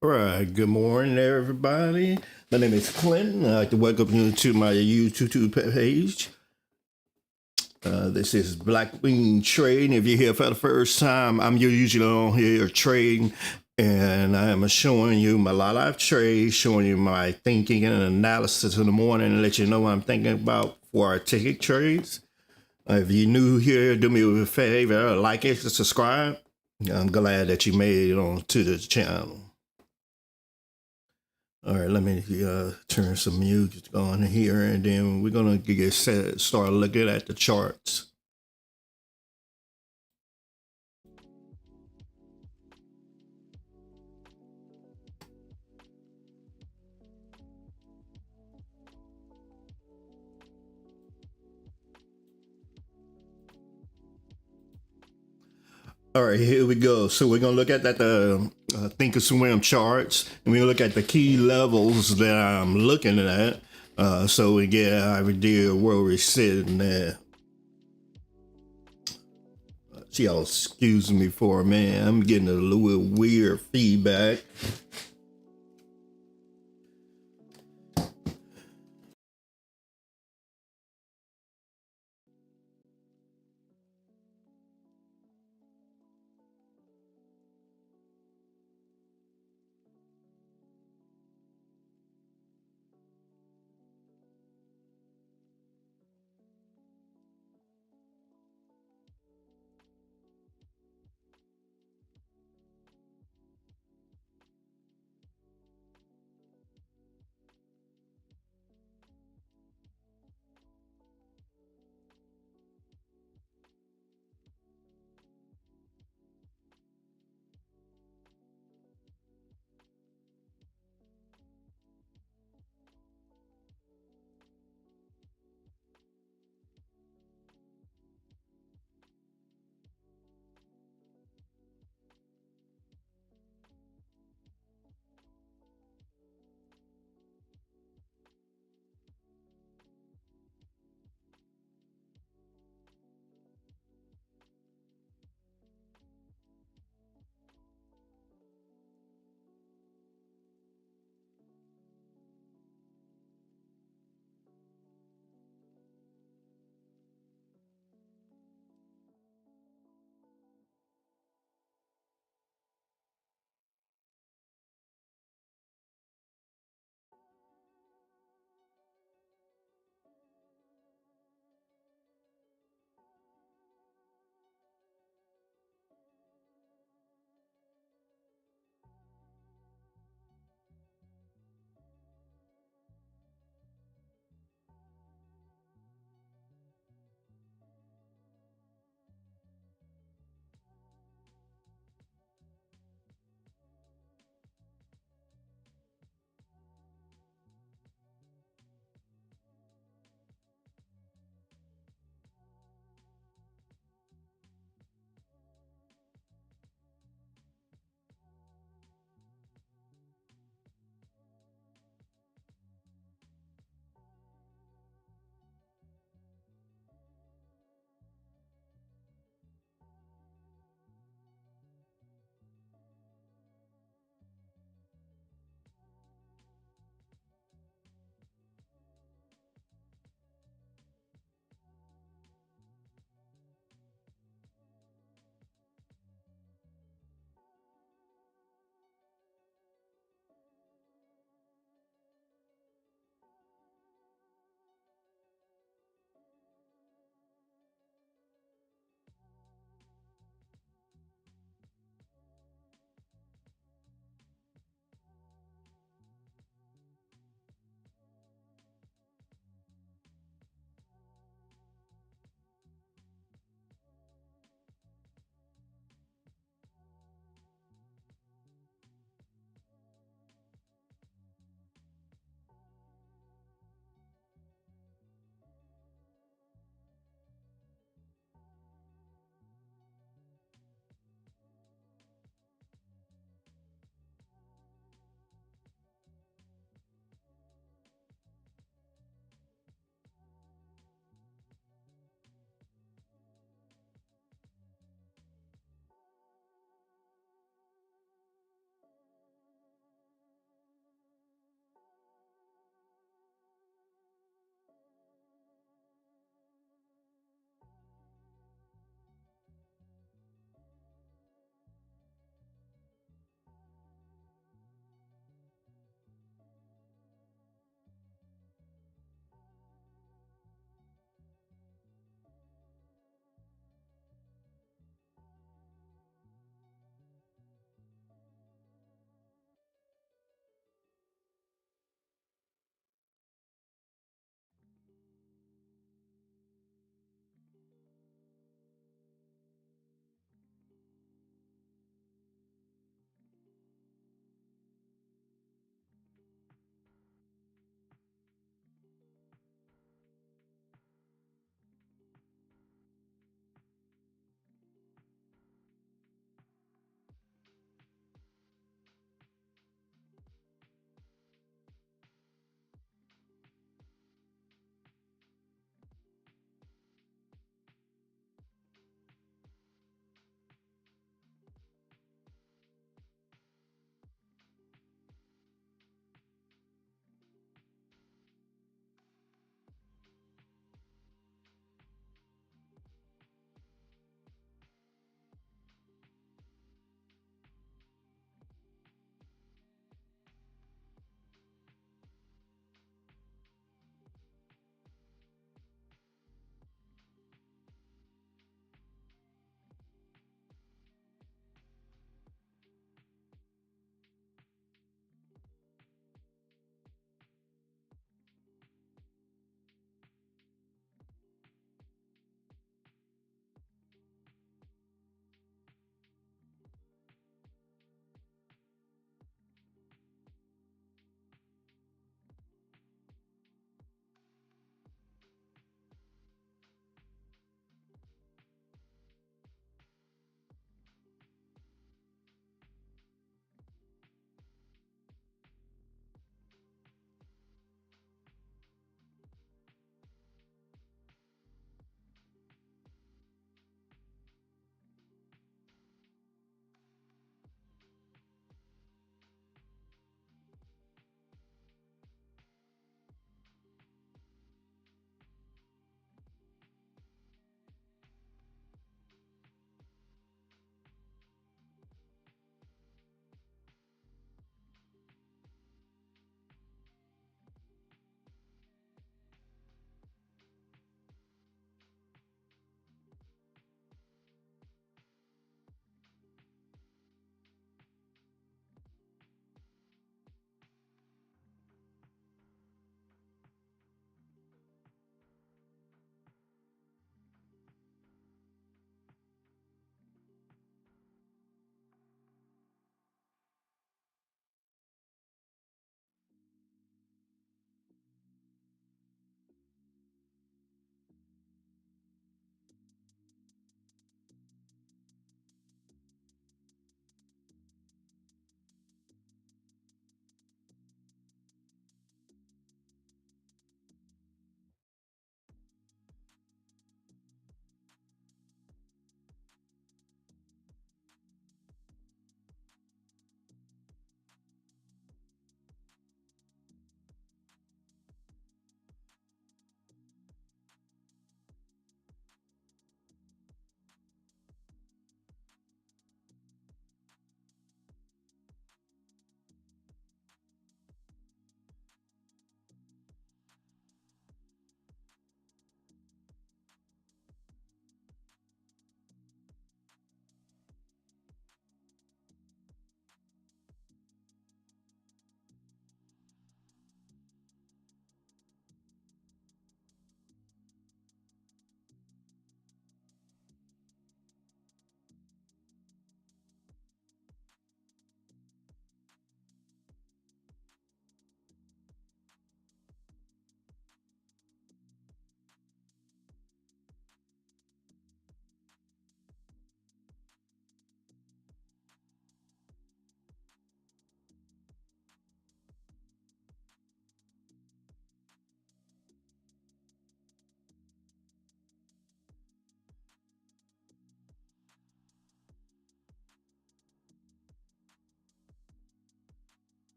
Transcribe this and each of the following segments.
All right, good morning, everybody. My name is Clinton. I'd like to welcome you to my YouTube page. This is Blackwing Trading. If you're here for the first time, I'm usually on here trading, and I am showing you my live trades, showing you my thinking and analysis in the morning, and let you know what I'm thinking about for our ticket trades. If you're new here, do me a favor, like it, subscribe. I'm glad that you made it on to the channel. All right, let me turn some music on here, and then we're gonna get set, start looking at the charts. All right, here we go. So we're gonna look at that Think or Swim charts, and we're gonna look at the key levels that I'm looking at, so we get an idea where we're sitting at. Y'all excuse me for a minute. I'm getting a little weird feedback.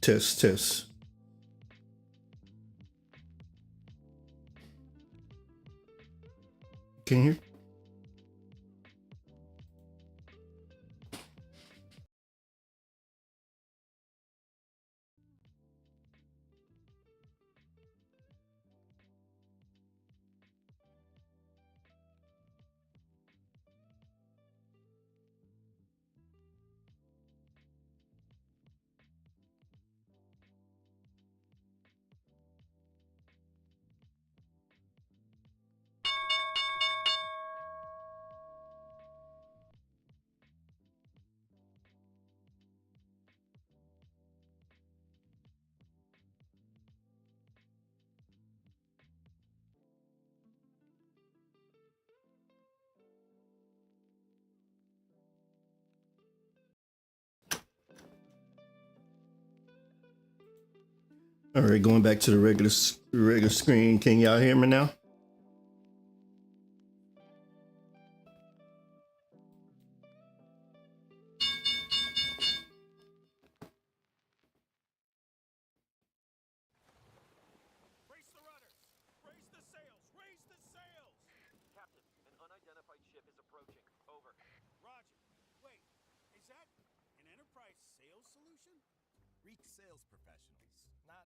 Test, test. Can you hear? All right, going back to the regular screen. Can y'all hear me now? Raise the rudders! Raise the sails! Raise the sails! Captain, an unidentified ship is approaching. Over. Roger. Wait, is that an Enterprise sales solution? Reach sales professionals, not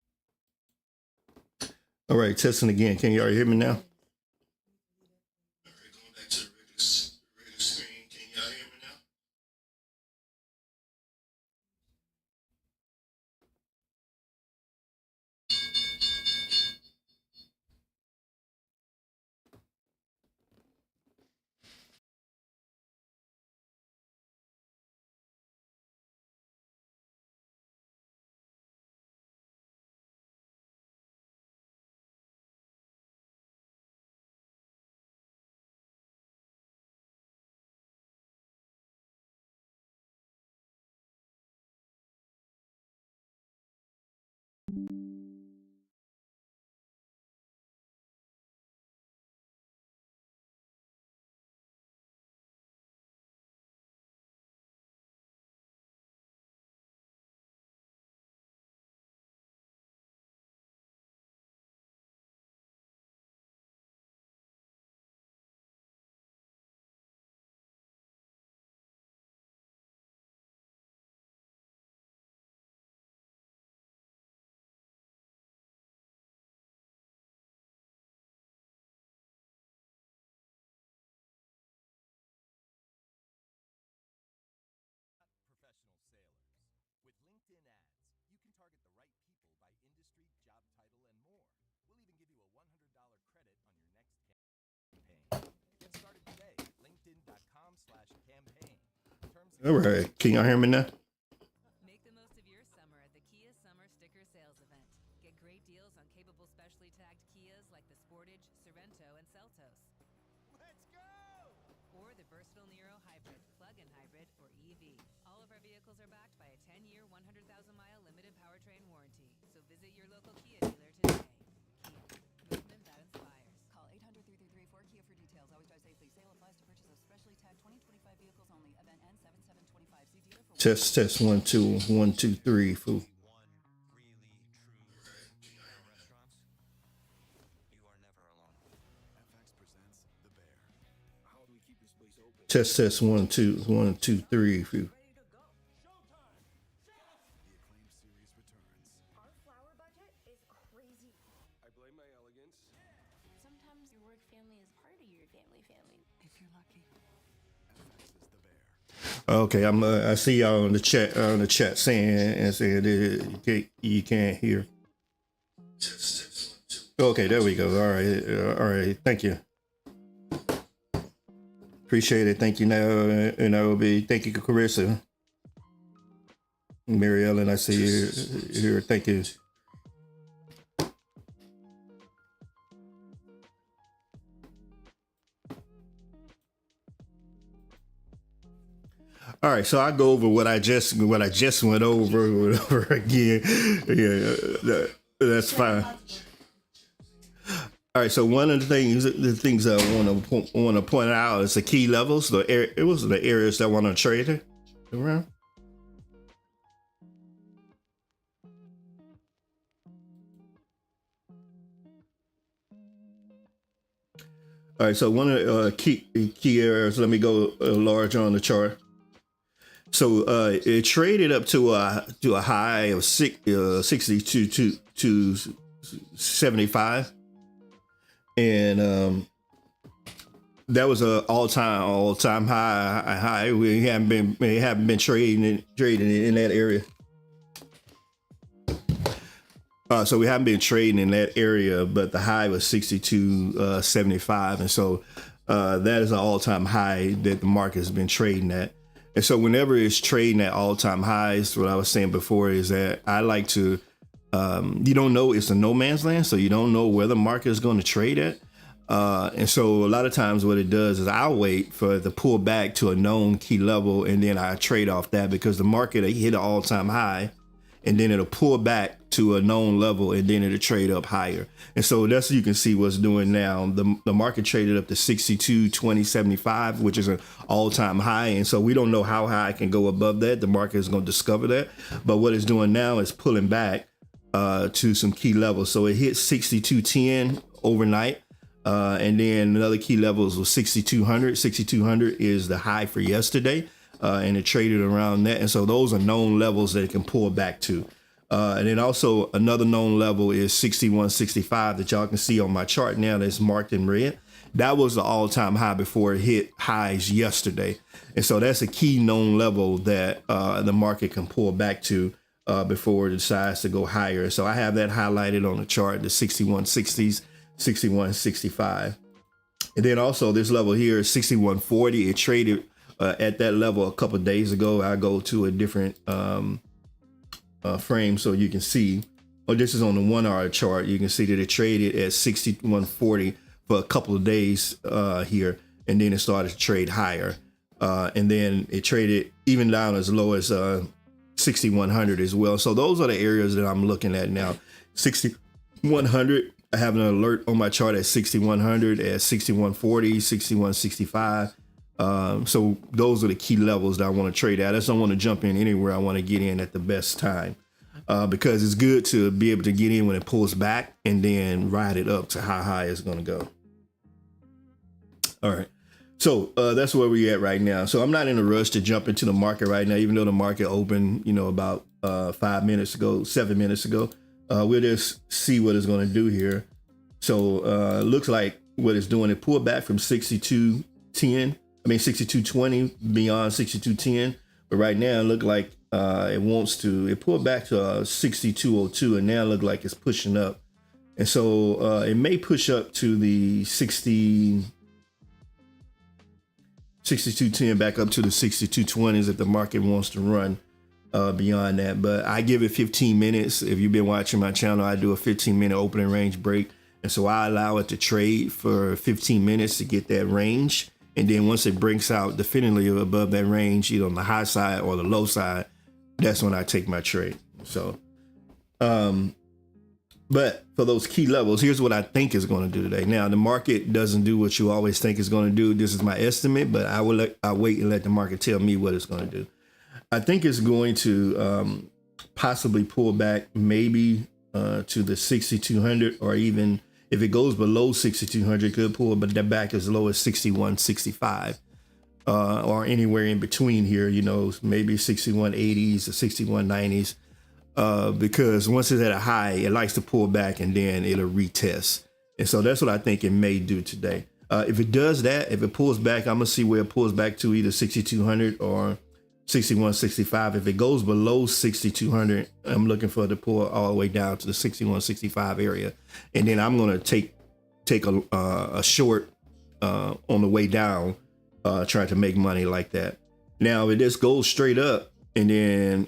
All right, testing again. Can y'all hear me now? All right, going back to the regular screen. Can y'all hear me now? professional sailors. With LinkedIn ads, you can target the right people by industry, job title, and more. We'll even give you a $100 credit on your next campaign. Get started today. LinkedIn.com/campaign. All right, can y'all hear me now? Make the most of your summer at the Kia Summer Sticker Sales Event. Get great deals on capable specially tagged Kias like the Sportage, Sorento, and Seltos. Let's go! Or the versatile Niro Hybrid, plug-in hybrid, or EV. All of our vehicles are backed by a 10-year, 100,000-mile limited powertrain warranty. So visit your local Kia dealer today. Kia, movement that inspires. Call 800-3334-KIA for details. Always drive safely. Sale applies to purchase of specially tagged 2025 vehicles only. Event ends 7725. See dealer for Test, test, 1, 2, 1, 2, 3, fool. One really true restaurants. You are never alone. FX presents The Bear. How do we keep this place open? Test, test, 1, 2, 1, 2, 3, fool. Ready to go. Showtime! The acclaimed series returns. Our flower budget is crazy. I blame my elegance. Sometimes your work family is part of your family. if you're lucky. FX is The Bear. Okay, I see y'all on the chat saying that you can't hear. Okay, there we go. All right. Thank you. Appreciate it. Thank you, Nairobi. Thank you, Carissa. Mary Ellen, I see you here. Thank you. All right, so I go over what I just went over again. Yeah, that's fine. All right, so one of the things I want to point out is the key levels. The areas that I want to trade around. All right, so one of the key areas, let me go larger on the chart. So it traded up to a high of 62 to 75, and that was a all time high. We haven't been trading in that area. So we haven't been trading in that area, but the high was 62.75, and so that is an all-time high that the market has been trading at. And so whenever it's trading at all-time highs, what I was saying before is that I like to, you don't know, it's a no man's land, so you don't know where the market is going to trade at. And so a lot of times what it does is I'll wait for the pull back to a known key level, and then I trade off that, because the market hit an all-time high, and then it'll pull back to a known level, and then it'll trade up higher. And so that's, you can see what's doing now. The market traded up to 62.2075, which is an all-time high. And so we don't know how high it can go above that. The market is going to discover that. But what it's doing now is pulling back to some key levels. So it hit 62.10 overnight. And then another key levels was 6,200. 6,200 is the high for yesterday. And it traded around that. And so those are known levels that it can pull back to. And then also another known level is 61.65 that y'all can see on my chart now that's marked in red. That was the all-time high before it hit highs yesterday. And so that's a key known level that the market can pull back to before it decides to go higher. So I have that highlighted on the chart, the 61.60s, 61.65. And then also this level here is 61.40. It traded at that level a couple of days ago. I go to a different frame so you can see. Oh, this is on the 1 hour chart. You can see that it traded at 61.40 for a couple of days here, and then it started to trade higher. And then it traded even down as low as 6,100 as well. So those are the areas that I'm looking at now. 6,100. I have an alert on my chart at 6,100, at 61.40, 61.65. So those are the key levels that I want to trade at. I just don't want to jump in anywhere. I want to get in at the best time because it's good to be able to get in when it pulls back and then ride it up to how high it's going to go. All right. So that's where we're at right now. So I'm not in a rush to jump into the market right now, even though the market opened, about 7 minutes ago. We'll just see what it's going to do here. So looks like what it's doing, it pulled back from 62.20 beyond 62.10, but right now it looked like it pulled back to 62.02, and now it looked like it's pushing up. And so it may push up to the 62.10 back up to the 62.20s if the market wants to run beyond that. But I give it 15 minutes. If you've been watching my channel, I do a 15-minute opening range break. And so I allow it to trade for 15 minutes to get that range. And then once it breaks out definitively above that range, either on the high side or the low side, that's when I take my trade. So, but for those key levels, here's what I think is going to do today. Now, the market doesn't do what you always think it's going to do. This is my estimate, but I wait and let the market tell me what it's going to do. I think it's going to possibly pull back maybe to the 6,200, or even if it goes below 6,200, it could pull but back as low as 61.65 or anywhere in between here, maybe 61.80s or 61.90s. Because once it's at a high, it likes to pull back and then it'll retest. And so that's what I think it may do today. If it does that, if it pulls back, I'm going to see where it pulls back to, either 6,200 or 61.65. If it goes below 6,200, I'm looking for it to pull all the way down to the 61.65 area. And then I'm going to take a short on the way down, trying to make money like that. Now, if it just goes straight up and then,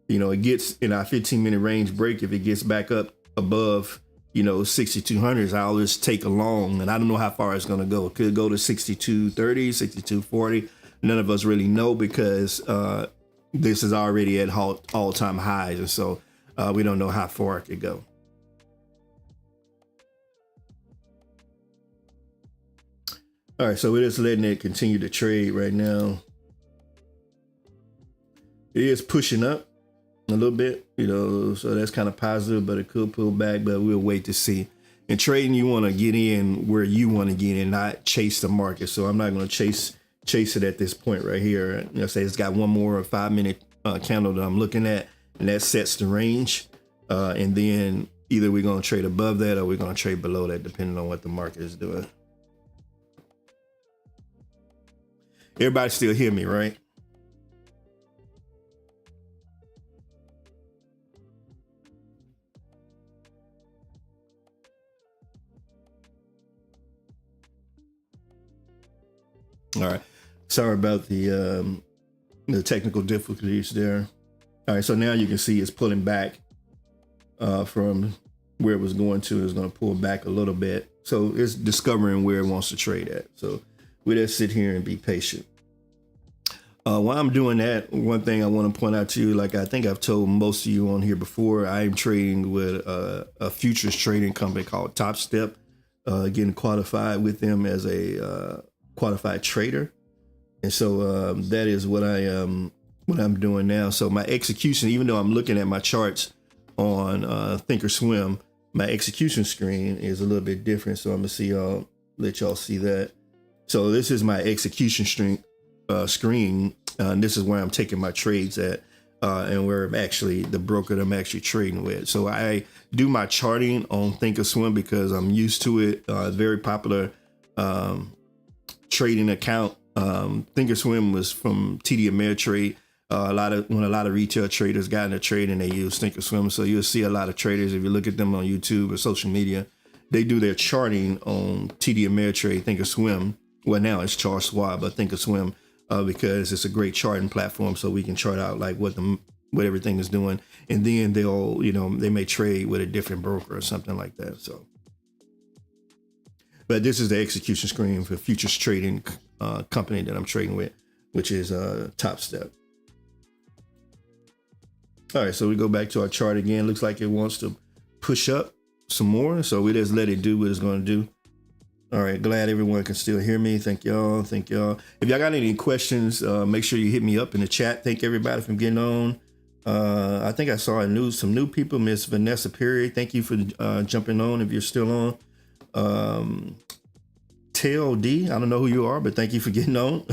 it gets in our 15-minute range break, if it gets back up above, 6,200s, I'll just take a long, and I don't know how far it's going to go. It could go to 62.30, 62.40. None of us really know because this is already at all-time highs. And so we don't know how far it could go. All right, so we're just letting it continue to trade right now. It is pushing up a little bit, so that's kind of positive, but it could pull back, but we'll wait to see. In trading, you want to get in where you want to get in, not chase the market. So I'm not going to chase it at this point right here. You know, say it's got one more 5-minute candle that I'm looking at, and that sets the range. And then either we're going to trade above that or we're going to trade below that, depending on what the market is doing. Everybody still hear me, right? All right. Sorry about the technical difficulties there. All right. So now you can see it's pulling back from where it was going to. It's going to pull back a little bit. So it's discovering where it wants to trade at. So we just sit here and be patient. While I'm doing that, one thing I want to point out to you, like I think I've told most of you on here before, I'm trading with a futures trading company called Top Step, getting qualified with them as a qualified trader. And so that is what I'm doing now. So my execution, even though I'm looking at my charts on Thinkorswim, my execution screen is a little bit different. So I'm gonna let y'all see that. So this is my execution screen. This is where I'm taking my trades at, and where I'm actually the broker that I'm actually trading with. So I do my charting on Thinkorswim because I'm used to it. Very popular trading account. Thinkorswim was from TD Ameritrade. When a lot of retail traders got into trading, they use Thinkorswim. So you'll see a lot of traders, if you look at them on YouTube or social media, they do their charting on TD Ameritrade, Thinkorswim. Well, now it's Charles Schwab, but Thinkorswim, because it's a great charting platform, so we can chart out like what everything is doing, and then they may trade with a different broker or something like that. So, but this is the execution screen for futures trading company that I'm trading with, which is Top Step. All right, so we go back to our chart again. Looks like it wants to push up some more, so we just let it do what it's going to do. All right, glad everyone can still hear me. Thank y'all. If y'all got any questions, make sure you hit me up in the chat. Thank everybody for getting on. I think I saw some new people. Miss Vanessa Perry, thank you for jumping on if you're still on. TLD, I don't know who you are, but thank you for getting on.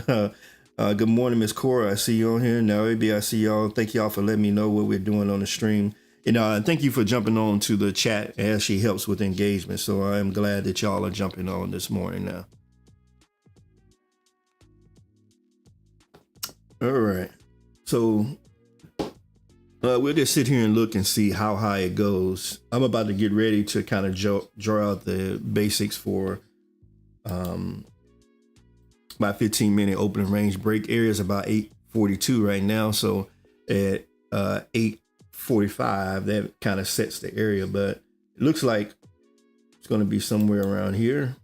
Good morning, Miss Cora. I see you on here. Now, maybe I see y'all. Thank y'all for letting me know what we're doing on the stream. And thank you for jumping on to the chat. It actually helps with engagement. So I am glad that y'all are jumping on this morning now. All right. So we'll just sit here and look and see how high it goes. I'm about to get ready to kind of draw out the basics for my 15-minute opening range break area is about 842 right now. So at 845, that kind of sets the area, but it looks like it's going to be somewhere around here.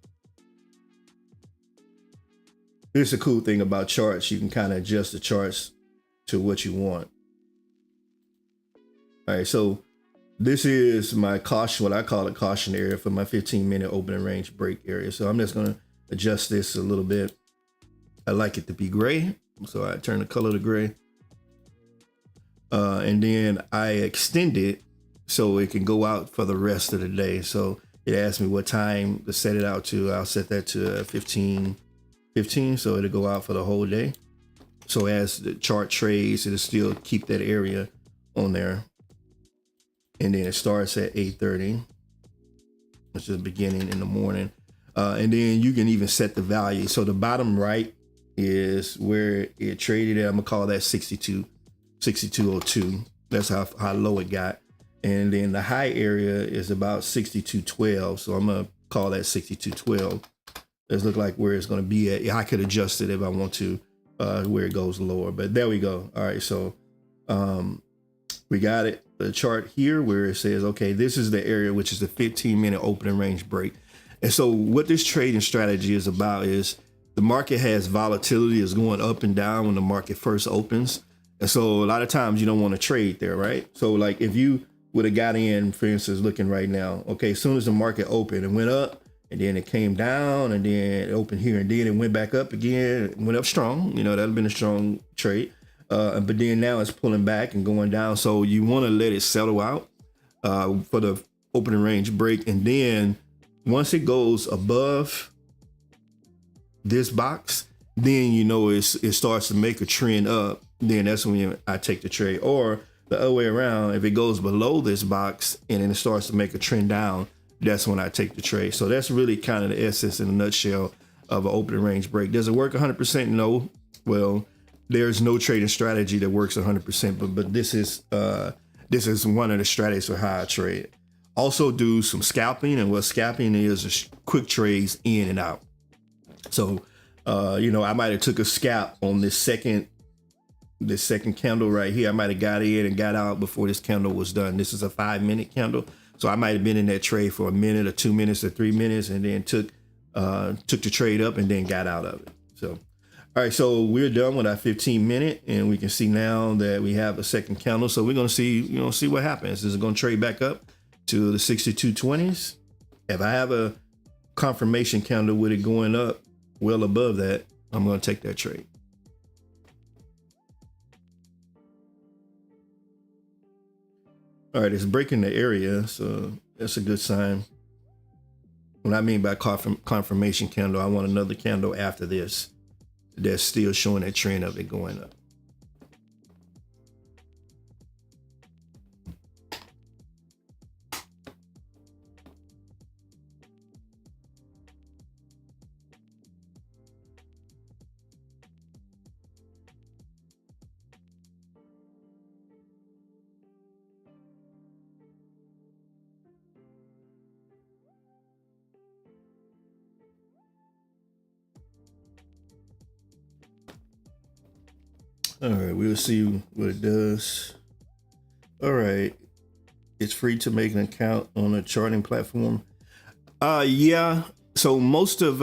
Here's the cool thing about charts. You can kind of adjust the charts to what you want. All right, so this is my caution, what I call a caution area for my 15-minute opening range break area. So I'm just going to adjust this a little bit. I like it to be gray, so I turn the color to gray. And then I extend it so it can go out for the rest of the day. So it asks me what time to set it out to. I'll set that to 15, so it'll go out for the whole day. So as the chart trades, it'll still keep that area on there. And then it starts at 8:30, which is the beginning in the morning. And then you can even set the value. So the bottom right is where it traded at. I'm gonna call that 6202. That's how low it got. And then the high area is about 6212. So I'm gonna call that 6212. Let's look like where it's gonna be at. I could adjust it if I want to, where it goes lower, but there we go. All right, so we got it. The chart here where it says, okay, this is the area, which is the 15-minute opening range break. And so what this trading strategy is about is the market has volatility, is going up and down when the market first opens. And so a lot of times you don't want to trade there, right? So like if you would have got in, for instance, looking right now, okay, as soon as the market opened, it went up and then it came down and then it opened here and then it went back up again, it went up strong, that'd have been a strong trade. But then now it's pulling back and going down. So you want to let it settle out for the opening range break. And then once it goes above this box, then you know it starts to make a trend up. Then that's when I take the trade. Or the other way around, if it goes below this box and then it starts to make a trend down, that's when I take the trade. So that's really kind of the essence in a nutshell of an opening range break. Does it work 100%? No. Well, there's no trading strategy that works 100%, but this is one of the strategies for how I trade. Also do some scalping, and what scalping is quick trades in and out. So, I might have took a scalp on this second candle right here. I might have got in and got out before this candle was done. This is a 5-minute candle. So I might have been in that trade for a minute or 2 minutes or 3 minutes and then took the trade up and then got out of it. So, all right, so we're done with our 15-minute, and we can see now that we have a second candle. So we're going to see what happens. Is it going to trade back up to the 6220s? If I have a confirmation candle with it going up well above that, I'm going to take that trade. All right, it's breaking the area, so that's a good sign. What I mean by confirmation candle, I want another candle after this that's still showing that trend of it going up. All right, we'll see what it does. All right, it's free to make an account on a charting platform. Yeah. So most of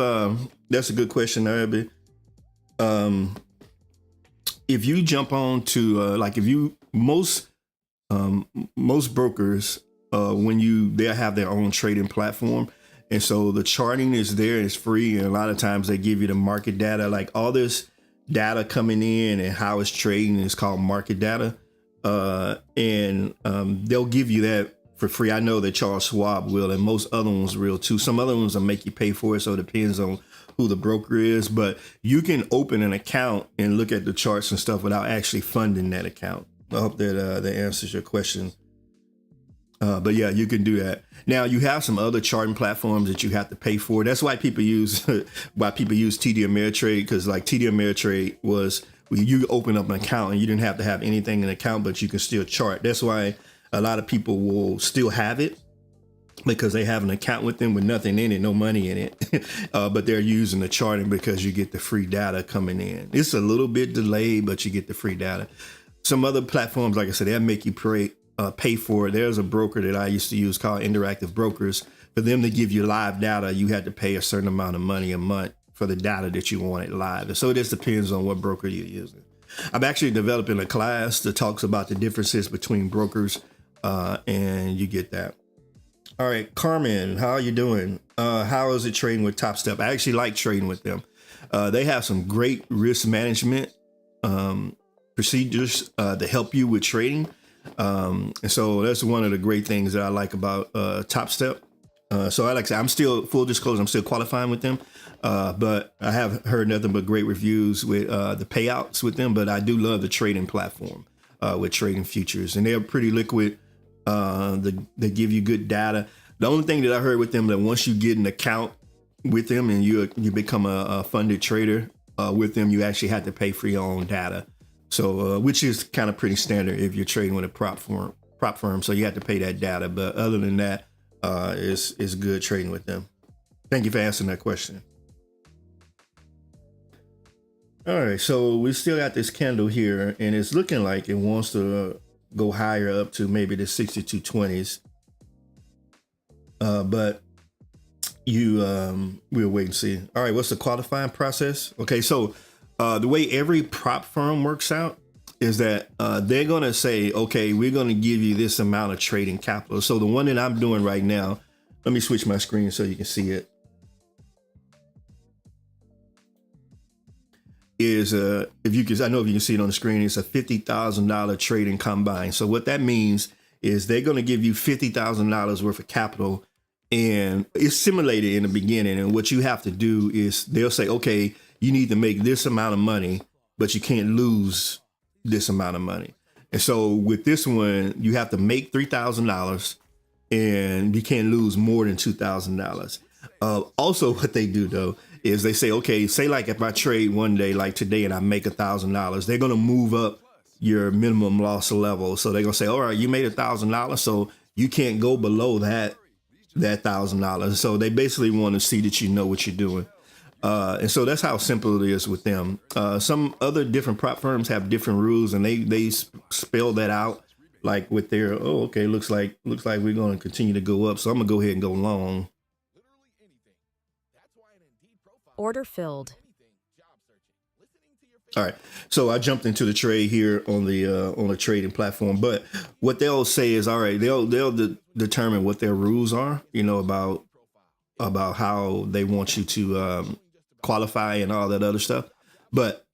that's a good question, Abby. If you jump on to most brokers they'll have their own trading platform, and so the charting is there. It's free, and a lot of times they give you the market data, like all this data coming in and how it's trading is called market data. And they'll give you that for free. I know that Charles Schwab will, and most other ones will too. Some other ones will make you pay for it. So it depends on who the broker is, but you can open an account and look at the charts and stuff without actually funding that account. I hope that answers your question. But yeah, you can do that. Now you have some other charting platforms that you have to pay for. That's why people use TD Ameritrade, because like TD Ameritrade was you open up an account and you didn't have to have anything in the account, but you can still chart. That's why a lot of people will still have it, because they have an account with them with nothing in it, no money in it, but they're using the charting because you get the free data coming in. It's a little bit delayed, but you get the free data. Some other platforms, like I said, they'll make you pay for it. There's a broker that I used to use called Interactive Brokers. For them to give you live data, you had to pay a certain amount of money a month for the data that you wanted live. And so it just depends on what broker you're using. I'm actually developing a class that talks about the differences between brokers, and you get that. All right, Carmen, how are you doing? How is it trading with Top Step? I actually like trading with them. They have some great risk management procedures to help you with trading. And so that's one of the great things that I like about Top Step. So I like to say, I'm still, full disclosure, I'm still qualifying with them, but I have heard nothing but great reviews with the payouts with them. But I do love the trading platform with trading futures, and they're pretty liquid. They give you good data. The only thing that I heard with them, that once you get an account with them and you become a funded trader with them, you actually have to pay for your own data. So, which is kind of pretty standard if you're trading with a prop firm. So you have to pay that data. But other than that, it's good trading with them. Thank you for answering that question. All right, so we still got this candle here, and it's looking like it wants to go higher up to maybe the 6220s. But we'll wait and see. All right, what's the qualifying process? Okay, so the way every prop firm works out is that they're going to say, okay, we're going to give you this amount of trading capital. So the one that I'm doing right now, let me switch my screen so you can see it, is if you can, I know if you can see it on the screen, it's a $50,000 trading combine. So what that means is they're going to give you $50,000 worth of capital and it's simulated in the beginning. And what you have to do is they'll say, okay, you need to make this amount of money, but you can't lose this amount of money. And so with this one, you have to make $3,000 and you can't lose more than $2,000. Also, what they do though is they say, okay, say like if I trade one day like today and I make $1,000, they're gonna move up your minimum loss level. So they're gonna say, all right, you made $1,000, so you can't go below that $1,000. So they basically want to see that you know what you're doing. And so that's how simple it is with them. Some other different prop firms have different rules, and they spell that out like with their, oh, okay, looks like we're going to continue to go up. So I'm gonna go ahead and go long. Order filled. All right, so I jumped into the trade here on the trading platform. But what they'll say is, all right, they'll determine what their rules are, you know, about how they want you to qualify and all that other stuff. But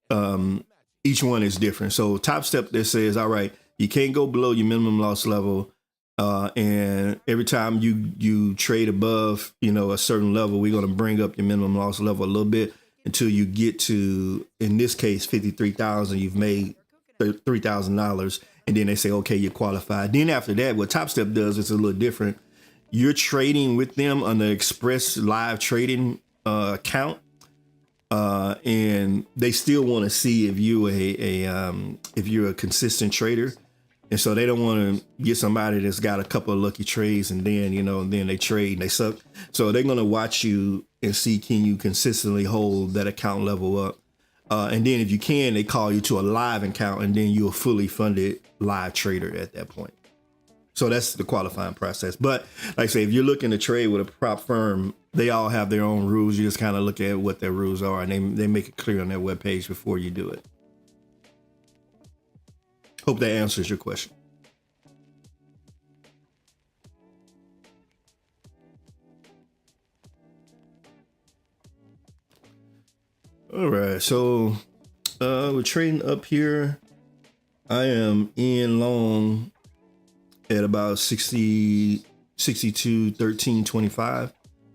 each one is different. So Top Step, that says, all right, you can't go below your minimum loss level, and every time you trade above, you know, a certain level, we're going to bring up your minimum loss level a little bit until you get to, in this case, 53,000. You've made $3,000, and then they say, okay, you're qualified. Then after that, what Top Step does is a little different. You're trading with them on the Express Live Trading account, and they still want to see if you're a consistent trader. And so they don't want to get somebody that's got a couple of lucky trades and then, you know, and then they trade and they suck. So they're going to watch you and see, can you consistently hold that account level up? And then if you can, they call you to a live account, and then you're a fully funded live trader at that point. So that's the qualifying process. But like I say, if you're looking to trade with a prop firm, they all have their own rules. You just kind of look at what their rules are, and they make it clear on their webpage before you do it. Hope that answers your question. All right, so we're trading up here. I am in long at about 62, 13.25.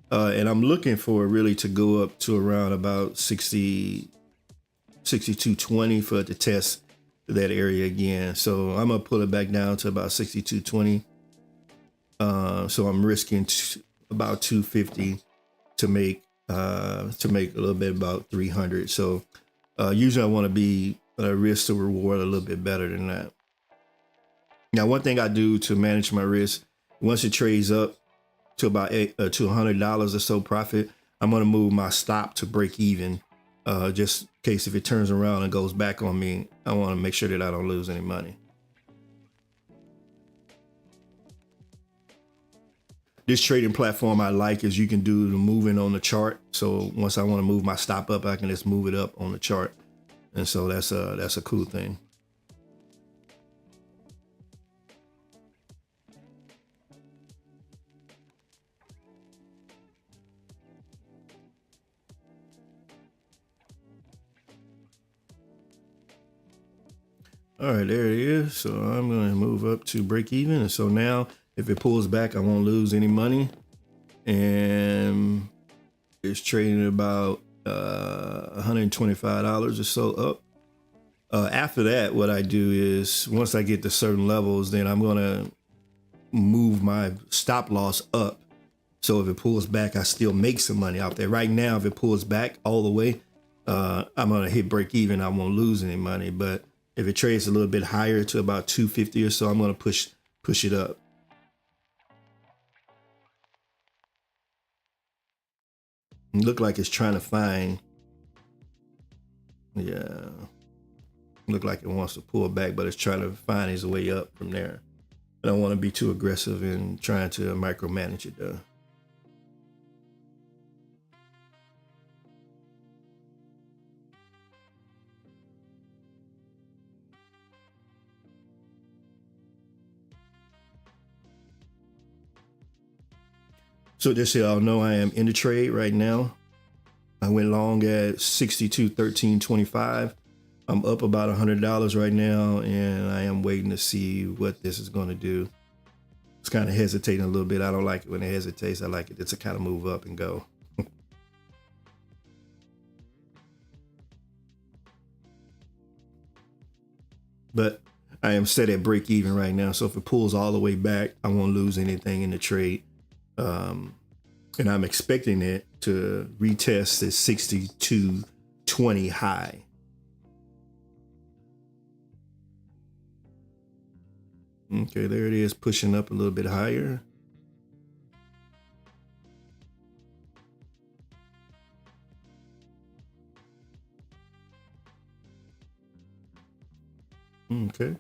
And I'm looking for really to go up to around about 62.20 for it to test that area again. So I'm gonna pull it back down to about 62.20. So I'm risking about 250 to make a little bit about 300. So usually I want to be risk to reward a little bit better than that. Now, one thing I do to manage my risk, once it trades up to about $100 or so profit, I'm going to move my stop to break even, just in case if it turns around and goes back on me, I want to make sure that I don't lose any money. This trading platform I like is you can do the moving on the chart. So once I want to move my stop up, I can just move it up on the chart. And so that's a cool thing. All right, there it is. So I'm going to move up to break even. And so now if it pulls back, I won't lose any money. And it's trading about $125 or so up. After that, what I do is once I get to certain levels, then I'm going to move my stop loss up. So if it pulls back, I still make some money out there. Right now, if it pulls back all the way, I'm going to hit break even. I won't lose any money. But if it trades a little bit higher to about 250 or so, I'm going to push it up. It look like it's trying to find. Yeah. Look like it wants to pull back, but it's trying to find its way up from there. I don't want to be too aggressive in trying to micromanage it though. So just so y'all know, I am in the trade right now. I went long at 62, 13.25. I'm up about $100 right now, and I am waiting to see what this is going to do. It's kind of hesitating a little bit. I don't like it when it hesitates. I like it to kind of move up and go. But I am set at break even right now. So if it pulls all the way back, I won't lose anything in the trade. And I'm expecting it to retest this 62.20 high. Okay, there it is, pushing up a little bit higher. Okay.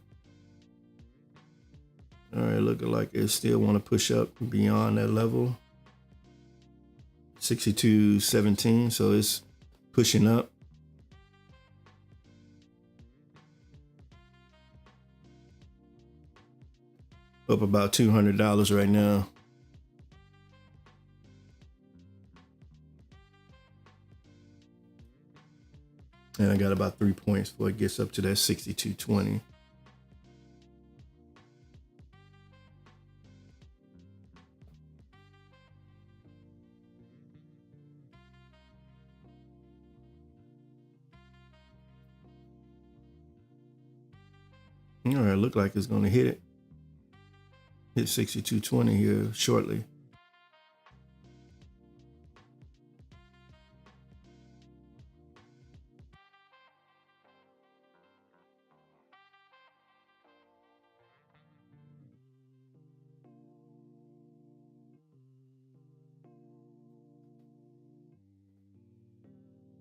All right, looking like it still want to push up beyond that level. 62.17, so it's pushing up. Up about $200 right now. And I got about 3 points before it gets up to that 62.20. All right, look like it's going to hit it. Hit 62.20 here shortly.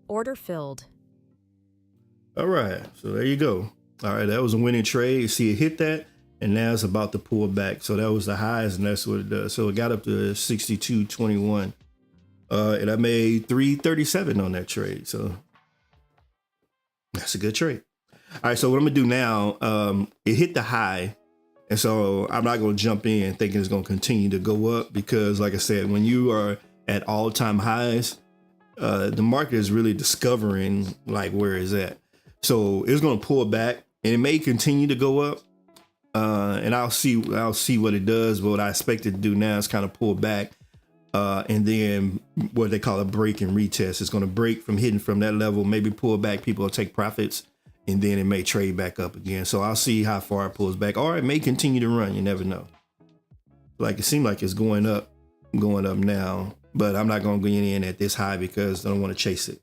Order filled. All right, so there you go. All right, that was a winning trade. See, it hit that, and now it's about to pull back. So that was the highs, and that's what it does. So it got up to 62.21, and I made 337 on that trade. So that's a good trade. All right, so what I'm gonna do now, it hit the high, and so I'm not gonna jump in thinking it's gonna continue to go up, because like I said, when you are at all-time highs, the market is really discovering like where it's at. So it's gonna pull back, and it may continue to go up, and I'll see what it does. But what I expect it to do now is kind of pull back, and then what they call a break and retest. It's going to break from hitting from that level, maybe pull back. People will take profits, and then it may trade back up again. So I'll see how far it pulls back, or it may continue to run. You never know. Like it seemed like it's going up now, but I'm not going to go in at this high because I don't want to chase it.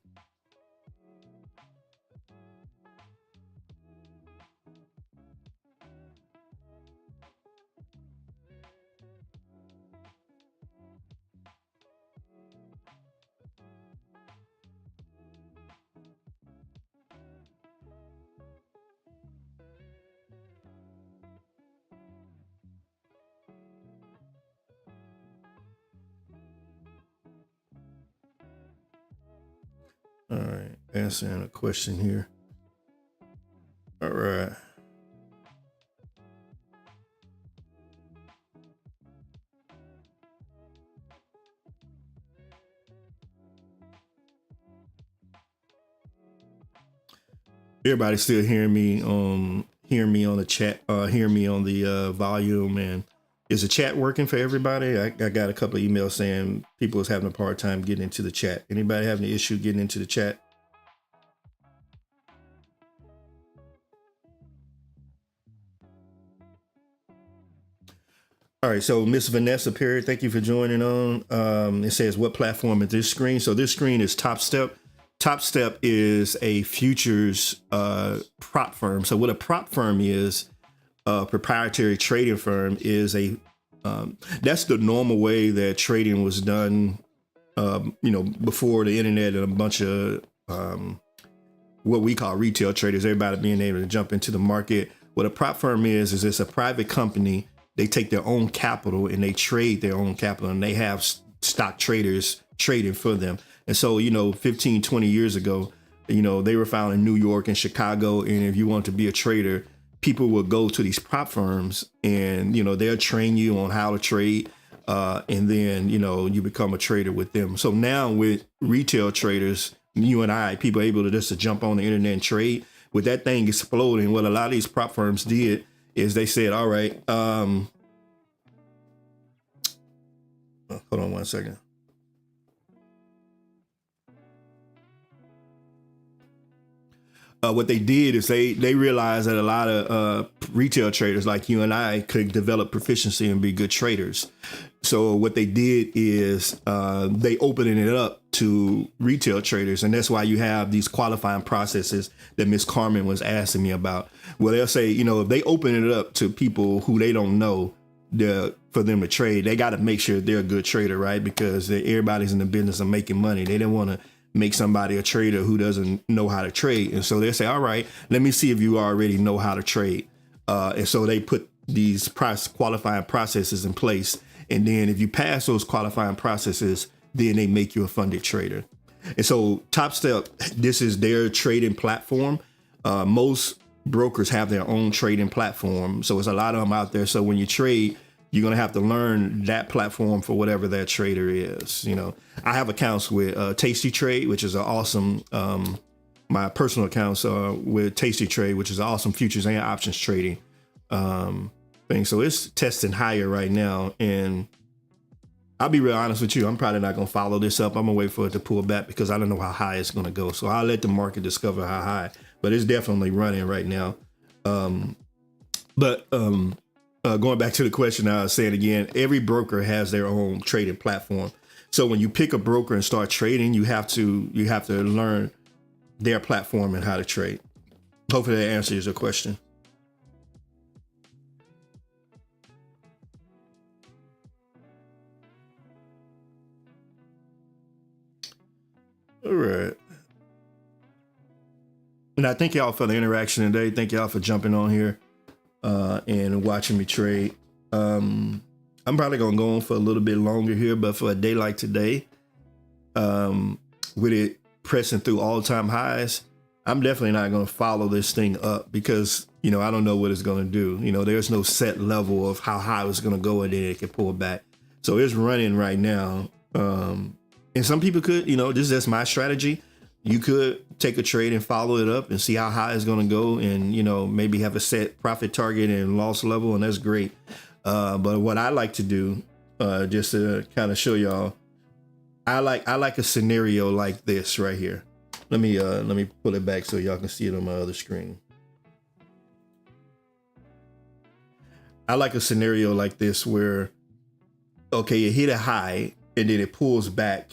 All right, answering a question here. All right. Everybody still hearing me on the chat, hearing me on the volume, and is the chat working for everybody? I got a couple of emails saying people is having a hard time getting into the chat. Anybody having an issue getting into the chat? All right, so Miss Vanessa Perry, thank you for joining on. It says, what platform is this screen? So this screen is Top Step. Top Step is a futures prop firm. So what a prop firm is, a proprietary trading firm, is that's the normal way that trading was done, before the internet and a bunch of what we call retail traders, everybody being able to jump into the market. What a prop firm is it's a private company. They take their own capital and they trade their own capital, and they have stock traders trading for them. And so, 15, 20 years ago, they were found in New York and Chicago. And if you want to be a trader, people will go to these prop firms and, they'll train you on how to trade. And then, you become a trader with them. So now with retail traders, you and I, people are able to just jump on the internet and trade. With that thing exploding, what a lot of these prop firms did is they said, all right, Hold on one second. What they did is they realized that a lot of retail traders like you and I could develop proficiency and be good traders. So what they did is they opened it up to retail traders, and that's why you have these qualifying processes that Miss Carmen was asking me about. Well, they'll say, you know, if they open it up to people who they don't know, for them to trade, they got to make sure they're a good trader, right? Because everybody's in the business of making money. They don't want to make somebody a trader who doesn't know how to trade. And so they say, all right, let me see if you already know how to trade. And so they put these qualifying processes in place. And then if you pass those qualifying processes, then they make you a funded trader. And so Top Step, this is their trading platform. Most brokers have their own trading platform. So it's a lot of them out there. So when you trade, you're going to have to learn that platform for whatever that trader is. You know, I have accounts with Tasty Trade, which is an awesome, my personal accounts with Tasty Trade, which is an awesome futures and options trading thing. So it's testing higher right now. And I'll be real honest with you. I'm probably not going to follow this up. I'm going to wait for it to pull back because I don't know how high it's going to go. So I'll let the market discover how high, but it's definitely running right now. Going back to the question I was saying again, every broker has their own trading platform. So when you pick a broker and start trading, you have to learn their platform and how to trade. Hopefully that answers your question. All right. And I thank y'all for the interaction today. Thank y'all for jumping on here and watching me trade. I'm probably going to go on for a little bit longer here, but for a day like today, with it pressing through all-time highs, I'm definitely not going to follow this thing up because, you know, I don't know what it's going to do. You know, there's no set level of how high it's going to go and then it can pull back. So it's running right now. And some people could, you know, this is just my strategy. You could take a trade and follow it up and see how high it's going to go and, you know, maybe have a set profit target and loss level. And that's great. But what I like to do, just to kind of show y'all, I like a scenario like this right here. Let me pull it back so y'all can see it on my other screen. I like a scenario like this where, okay, you hit a high and then it pulls back,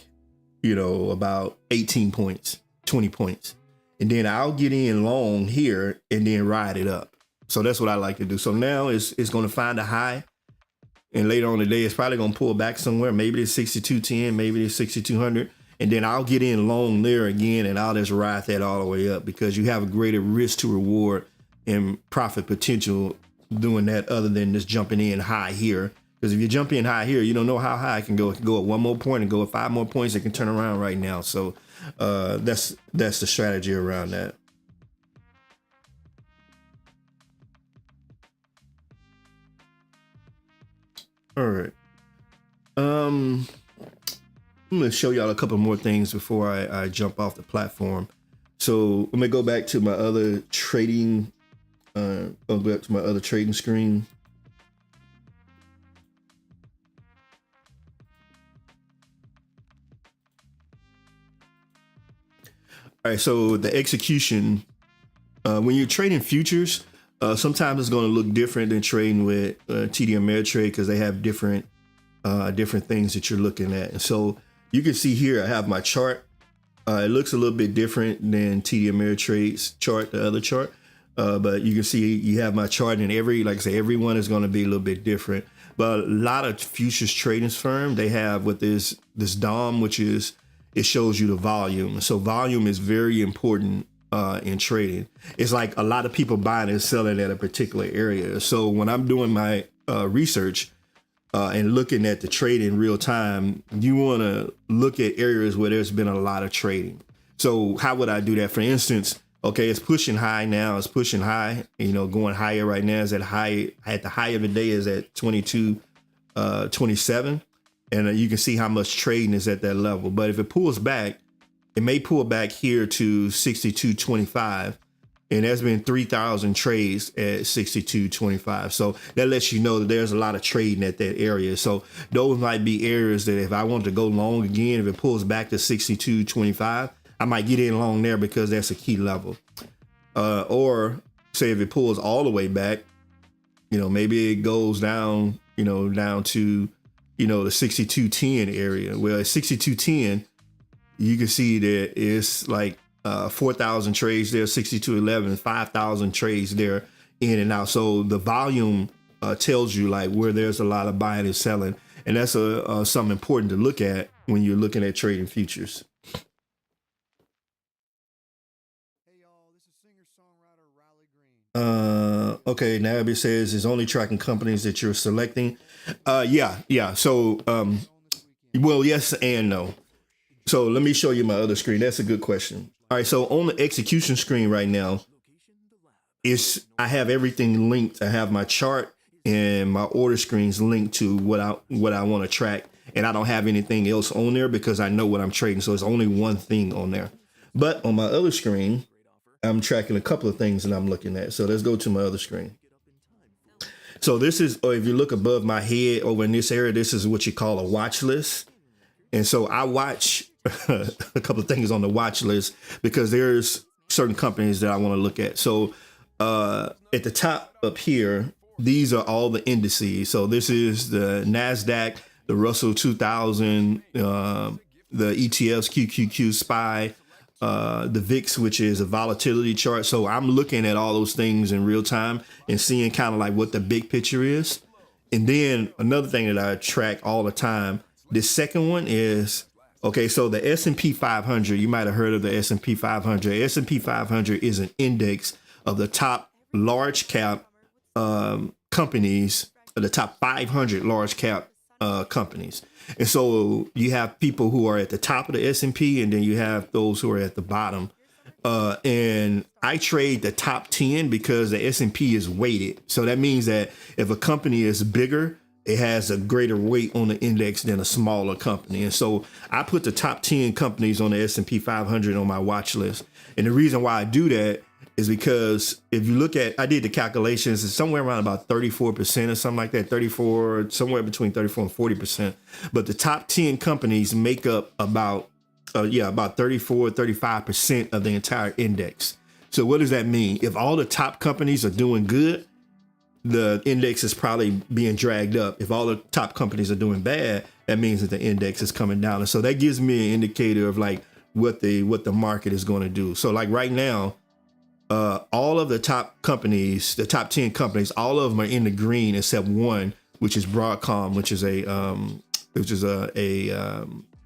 you know, about 18 points, 20 points. And then I'll get in long here and then ride it up. So that's what I like to do. So now it's going to find a high. And later on today, it's probably going to pull back somewhere. Maybe it's 6210, maybe it's 6200. And then I'll get in long there again and I'll just ride that all the way up because you have a greater risk to reward and profit potential doing that other than just jumping in high here. Because if you jump in high here, you don't know how high it can go. It can go at one more point and go at 5 more points. It can turn around right now. So that's the strategy around that. All right. I'm going to show y'all a couple more things before I jump off the platform. So I'm going to go back to my other trading. I'll go back to my other trading screen. All right, so the execution, when you're trading futures, sometimes it's going to look different than trading with TD Ameritrade because they have different things that you're looking at. And so you can see here, I have my chart. It looks a little bit different than TD Ameritrade's chart, the other chart. But you can see you have my chart and like I say, everyone is going to be a little bit different. But a lot of futures trading firms, they have what this DOM, which is, it shows you the volume. So volume is very important in trading. It's like a lot of people buying and selling at a particular area. So when I'm doing my research and looking at the trade in real time, you want to look at areas where there's been a lot of trading. So how would I do that? For instance, okay, it's pushing high now. It's pushing high, you know, going higher right now. Is at the high of the day is at 22.27. And you can see how much trading is at that level. But if it pulls back, it may pull back here to 62.25. and there's been 3,000 trades at 62.25. So that lets you know that there's a lot of trading at that area. So those might be areas that if I want to go long again, if it pulls back to 62.25, I might get in long there because that's a key level. Or say if it pulls all the way back, maybe it goes down, down to, the 62.10 area. Well, at 62.10, you can see that it's like 4,000 trades there, 62.11, 5,000 trades there in and out. So the volume tells you like where there's a lot of buying and selling. And that's something important to look at when you're looking at trading futures. Okay, Nabby says it's only tracking companies that you're selecting. Yeah. So, well, yes and no. So let me show you my other screen. That's a good question. All right, so on the execution screen right now, I have everything linked. I have my chart and my order screens linked to what I want to track, and I don't have anything else on there because I know what I'm trading. So it's only one thing on there. But on my other screen, I'm tracking a couple of things that I'm looking at. So let's go to my other screen. So this is, or if you look above my head over in this area, this is what you call a watch list. And so I watch a couple of things on the watch list because there's certain companies that I want to look at. So at the top up here, these are all the indices. So this is the NASDAQ, the Russell 2000, the ETFs, QQQ, SPY, the VIX, which is a volatility chart. So I'm looking at all those things in real time and seeing kind of like what the big picture is. And then another thing that I track all the time, this second one is, okay, so the S&P 500, you might have heard of the S&P 500. S&P 500 is an index of the top large cap companies, the top 500 large cap companies. And so you have people who are at the top of the S&P, and then you have those who are at the bottom. And I trade the top 10 because the S&P is weighted. So that means that if a company is bigger, it has a greater weight on the index than a smaller company. And so I put the top 10 companies on the S&P 500 on my watch list. And the reason why I do that is because if you look at, I did the calculations, it's somewhere around about 34% or something like that, 34, somewhere between 34 and 40%. But the top 10 companies make up about 34, 35% of the entire index. So what does that mean? If all the top companies are doing good, the index is probably being dragged up. If all the top companies are doing bad, that means that the index is coming down. And so that gives me an indicator of like what the market is going to do. So like right now, all of the top companies, the top 10 companies, all of them are in the green except one, which is Broadcom,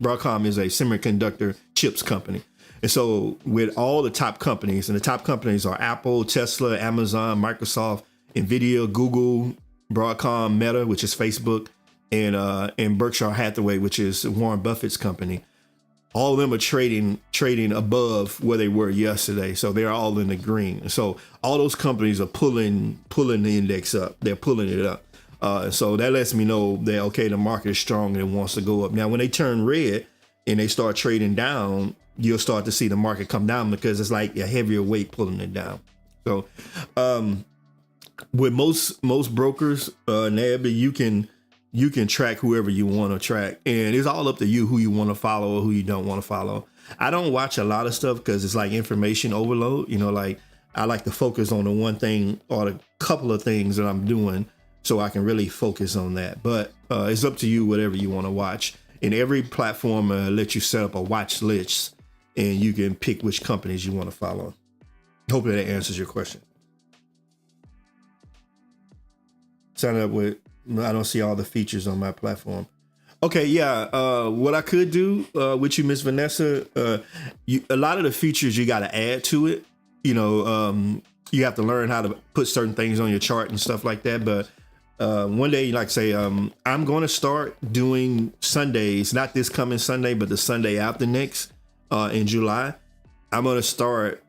Broadcom is a semiconductor chips company. And so with all the top companies, and the top companies are Apple, Tesla, Amazon, Microsoft, Nvidia, Google, Broadcom, Meta, which is Facebook, and Berkshire Hathaway, which is Warren Buffett's company. All of them are trading above where they were yesterday. So they're all in the green. So all those companies are pulling the index up. They're pulling it up. So that lets me know that, okay, the market is strong and it wants to go up. Now, when they turn red and they start trading down, you'll start to see the market come down because it's like a heavier weight pulling it down. So with most brokers, Nabby, you can track whoever you want to track, and it's all up to you who you want to follow or who you don't want to follow. I don't watch a lot of stuff because it's like information overload. Like I like to focus on the one thing or the couple of things that I'm doing so I can really focus on that. But it's up to you, whatever you want to watch. And every platform lets you set up a watch list, and you can pick which companies you want to follow. Hopefully that answers your question. Sign up with, I don't see all the features on my platform. Okay, yeah. What I could do with you, Miss Vanessa, a lot of the features you got to add to it. You have to learn how to put certain things on your chart and stuff like that. But one day, like say, I'm going to start doing Sundays, not this coming Sunday, but the Sunday after next in July. I'm going to start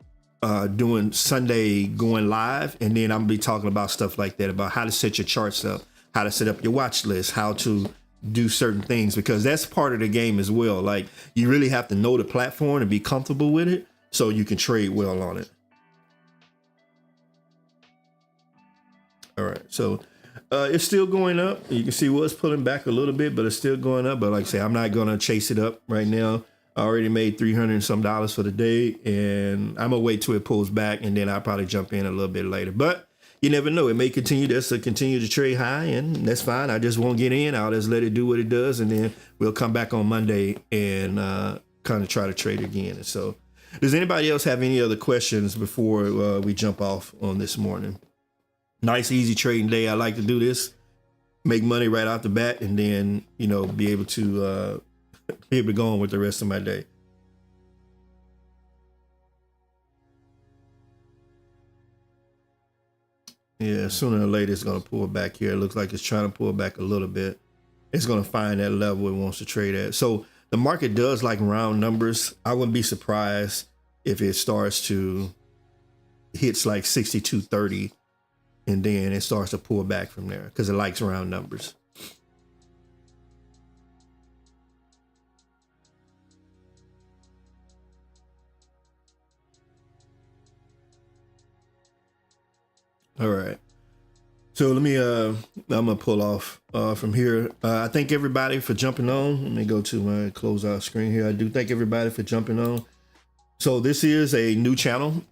doing Sunday going live, and then I'm gonna be talking about stuff like that, about how to set your charts up, how to set up your watch list, how to do certain things, because that's part of the game as well. Like you really have to know the platform and be comfortable with it so you can trade well on it. All right. So it's still going up. You can see what's pulling back a little bit, but it's still going up. But like I say, I'm not going to chase it up right now. I already made $300 and some for the day, and I'm going to wait till it pulls back, and then I'll probably jump in a little bit later. But you never know. It may continue to continue to trade high, and that's fine. I just won't get in. I'll just let it do what it does, and then we'll come back on Monday and kind of try to trade again. And so does anybody else have any other questions before we jump off on this morning? Nice, easy trading day. I like to do this, make money right off the bat, and then, you know, be able to go on with the rest of my day. Yeah, sooner or later it's going to pull back here. It looks like it's trying to pull back a little bit. It's going to find that level it wants to trade at. So the market does like round numbers. I wouldn't be surprised if it starts to hits like 62.30 and then it starts to pull back from there because it likes round numbers. All right. So let me, I'm gonna pull off from here. I thank everybody for jumping on. Let me go to my closeout screen here. I do thank everybody for jumping on. So this is a new channel.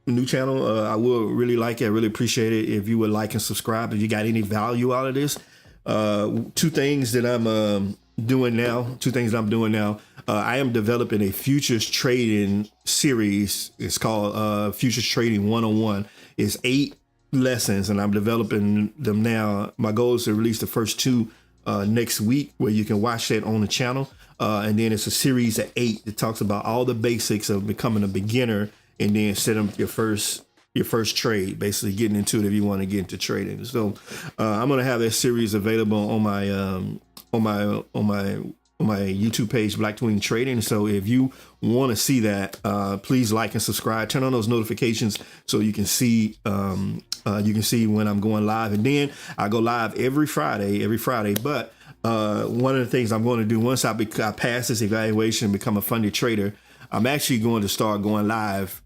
I would really like it. I really appreciate it if you would like and subscribe. If you got any value out of this, two things that I'm doing now. I am developing a futures trading series. It's called Futures Trading 101. It's 8 lessons, and I'm developing them now. My goal is to release the first 2 next week, where you can watch that on the channel. And then it's a series of 8 that talks about all the basics of becoming a beginner, and then setting up your first trade, basically getting into it if you want to get into trading. So I'm gonna have that series available on my YouTube page, Blackwing Trading. So if you want to see that, please like and subscribe. Turn on those notifications so you can see when I'm going live. And then I go live every Friday. But one of the things I'm going to do once I pass this evaluation and become a funded trader, I'm actually going to start going live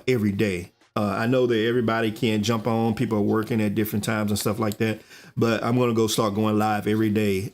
every day. I know that everybody can't jump on. People are working at different times and stuff like that. But I'm going to start going live every day.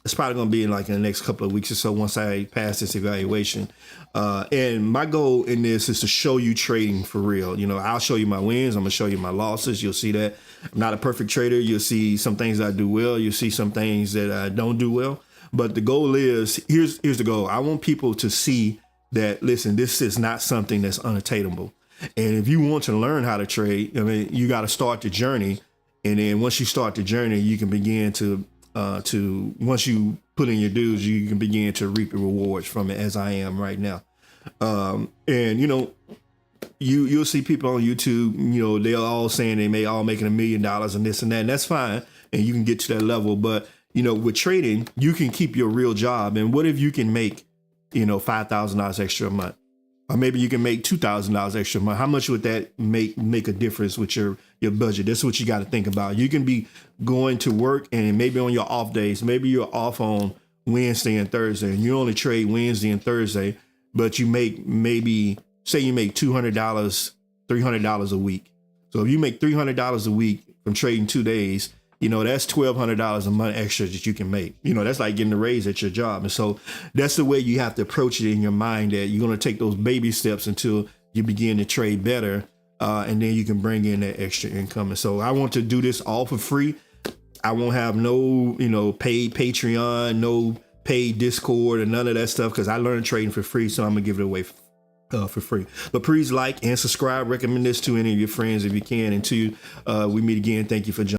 It's probably going to be in the next couple of weeks or so once I pass this evaluation. And my goal in this is to show you trading for real. You know, I'll show you my wins. I'm going to show you my losses. You'll see that I'm not a perfect trader. You'll see some things I do well. You'll see some things that I don't do well. But the goal is, here's the goal. I want people to see that, listen, this is not something that's unattainable. And if you want to learn how to trade, I mean, you got to start the journey. And then once you start the journey, you can begin to once you put in your dues, you can begin to reap the rewards from it, as I am right now. And you know, you'll see people on YouTube, you know, they're all saying they may all making $1 million and this and that, and that's fine. And you can get to that level. But, you know, with trading, you can keep your real job. And what if you can make, you know, $5,000 extra a month? Or maybe you can make $2,000 extra a month. How much would that make a difference with your budget? That's what you got to think about. You can be going to work, and maybe on your off days, maybe you're off on Wednesday and Thursday, and you only trade Wednesday and Thursday, but you make say you make $200, $300 a week. So if you make $300 a week from trading 2 days, you know, that's $1,200 a month extra that you can make. You know, that's like getting a raise at your job. And so that's the way you have to approach it in your mind, that you're going to take those baby steps until you begin to trade better. And then you can bring in that extra income. And so I want to do this all for free. I won't have no, you know, paid Patreon, no paid Discord, and none of that stuff, because I learned trading for free. So I'm going to give it away for free. But please like and subscribe. Recommend this to any of your friends if you can. Until we meet again, thank you for joining.